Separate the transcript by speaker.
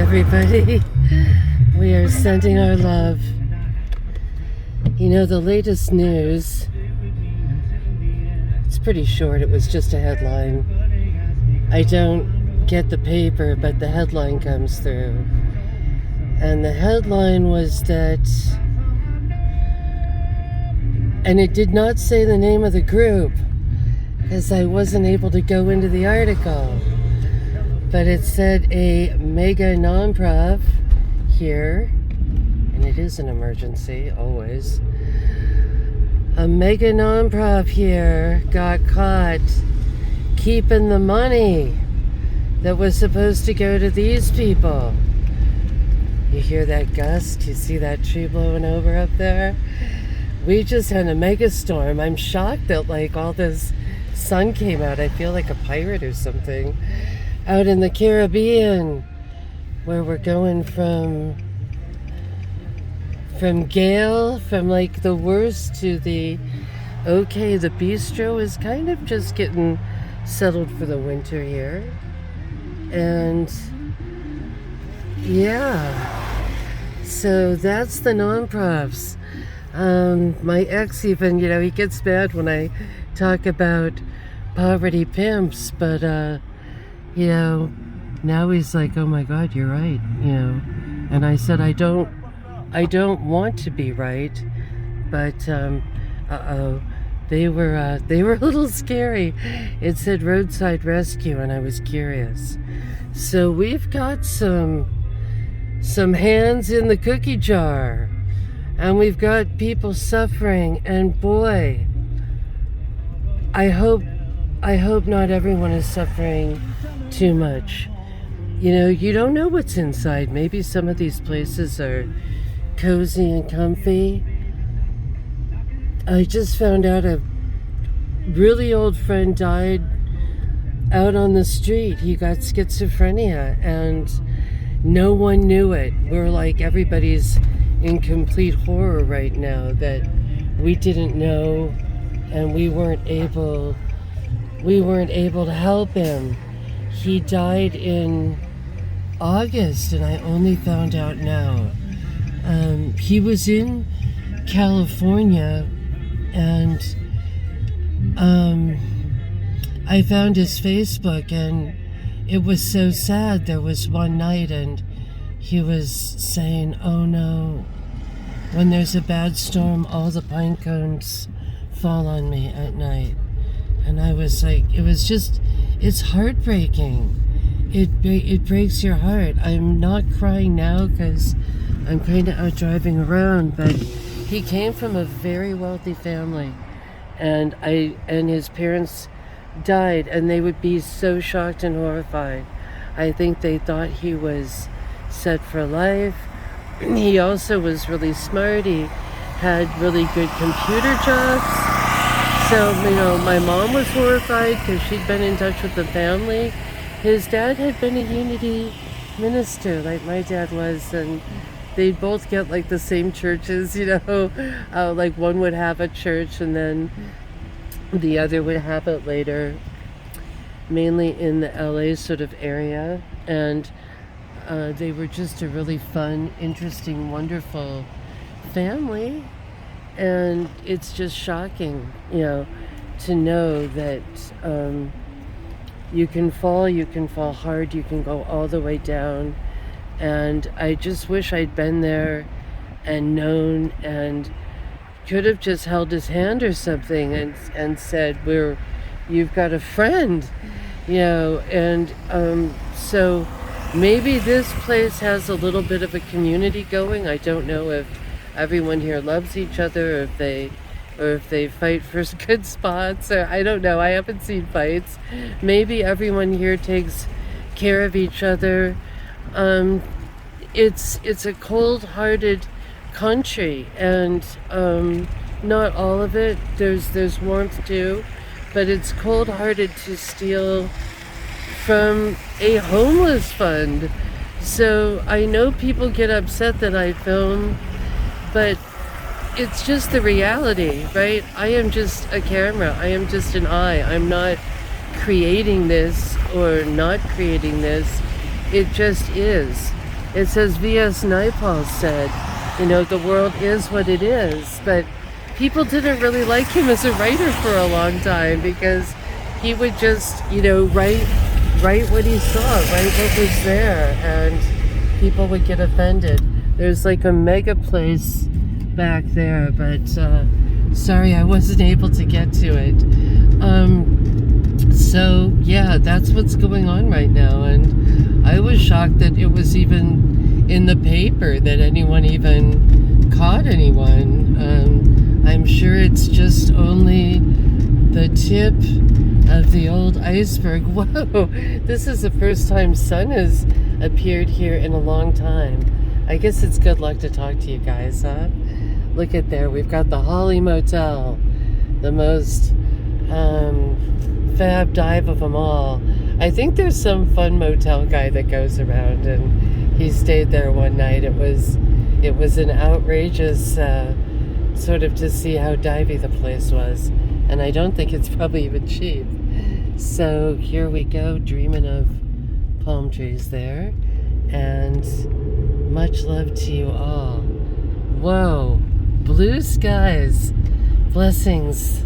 Speaker 1: everybody. We are sending our love. You know, the latest news, it's pretty short. It was just a headline. I don't get the paper, but the headline comes through. And the headline was that, and it did not say the name of the group, because I wasn't able to go into the article. But it said a mega non-prof here, and it is an emergency, always. A mega non-prof here got caught keeping the money that was supposed to go to these people. You hear that gust? You see that tree blowing over up there? We just had a mega storm. I'm shocked that like all this sun came out. I feel like a pirate or something. Out in the Caribbean, where we're going from gale, from like the worst to the okay. The bistro is kind of just getting settled for the winter here. And yeah, so that's the non-profs. My ex even, he gets mad when I talk about poverty pimps, but now he's like, oh my God, you're right, And I said, I don't want to be right, but they were a little scary. It said roadside rescue, and I was curious. So we've got some hands in the cookie jar, and we've got people suffering, and boy, I hope not everyone is suffering too much. You don't know what's inside. Maybe some of these places are cozy and comfy. I just found out a really old friend died out on the street. He got schizophrenia and no one knew it. We're like, everybody's in complete horror right now that we didn't know, and we weren't able to help him. He died in August, and I only found out now. He was in California, and I found his Facebook, and it was so sad. There was one night, and he was saying, oh no, when there's a bad storm, all the pine cones fall on me at night. And I was like, it's heartbreaking. It breaks your heart. I'm not crying now because I'm kind of out driving around, but he came from a very wealthy family, and his parents died, and they would be so shocked and horrified. I think they thought he was set for life. He also was really smart. He had really good computer jobs. So, my mom was horrified because she'd been in touch with the family. His dad had been a Unity minister like my dad was, and they'd both get like the same churches, like one would have a church and then the other would have it later, mainly in the LA sort of area. And they were just a really fun, interesting, wonderful family. And it's just shocking, to know that you can fall hard, you can go all the way down. And I just wish I'd been there and known and could have just held his hand or something and said, you've got a friend, and so maybe this place has a little bit of a community going. I don't know if everyone here loves each other, or if they fight for good spots, or I don't know. I haven't seen fights. Maybe everyone here takes care of each other. It's a cold-hearted country, and not all of it. There's warmth too, but it's cold-hearted to steal from a homeless fund. So I know people get upset that I film, but it's just the reality, right? I am just a camera. I am just an eye. I'm not creating this or not creating this. It just is. It says V.S. Naipaul said, you know, the world is what it is. But people didn't really like him as a writer for a long time because he would just, you know, write what he saw, write what was there, and people would get offended. There's like a mega place back there, but sorry I wasn't able to get to it. So yeah, that's what's going on right now, and I was shocked that it was even in the paper that anyone even caught anyone. I'm sure it's just only the tip of the old iceberg. Whoa, this is the first time sun has appeared here in a long time. I guess it's good luck to talk to you guys, huh? Look at there, we've got the Holly Motel, the most fab dive of them all. I think there's some fun motel guy that goes around, and he stayed there one night. It was an outrageous sort of to see how divey the place was, and I don't think it's probably even cheap. So here we go, dreaming of palm trees there, and much love to you all. Whoa, blue skies, blessings.